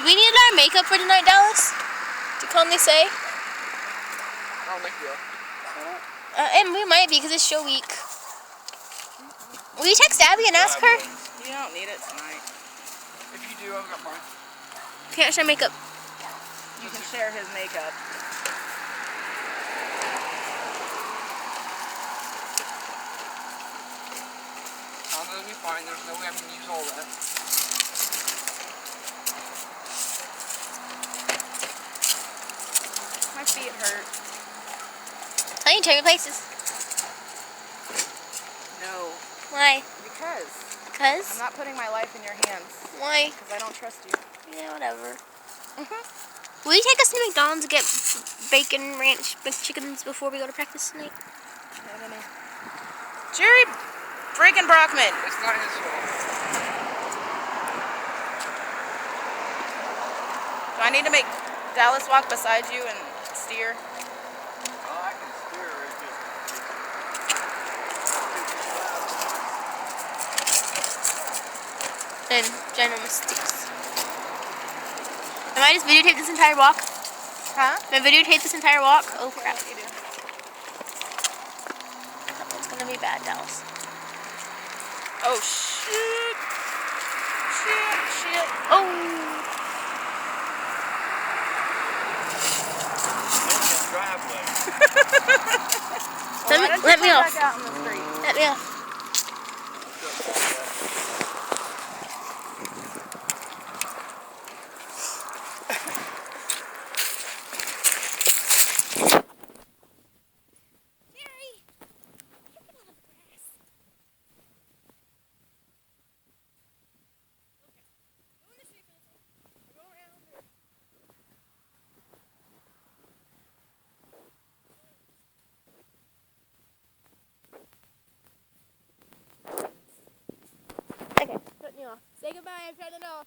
Do we need our makeup for tonight, Dallas? Do you calmly say? I don't think so. And we might be because it's show week. Will you text Abby and ask her? You don't need it tonight. If you do, I've got mine. Can't share makeup. You can share his makeup. It'll be fine. There's no way I'm gonna use all that. My feet hurt. I need to turn your places. No. Why? Because. Because? I'm not putting my life in your hands. Why? Because I don't trust you. Yeah, whatever. Will you take us to McDonald's to get bacon ranch McChickens before we go to practice tonight? I don't know. Jerry freaking Brockman. It's not his fault. Do I need to make Dallas walk beside you and steer? Oh, I can steer. It's just... And general mistakes. Am I just videotape this entire walk? Huh? Am I videotape this entire walk? Oh Okay, crap. what you do? That one's gonna be bad, Dallas. Oh shit! Shit! Oh! Driveway. Let me off. Back out in the street. Let me off. Okay, put me off. Say goodbye, I'm turning off.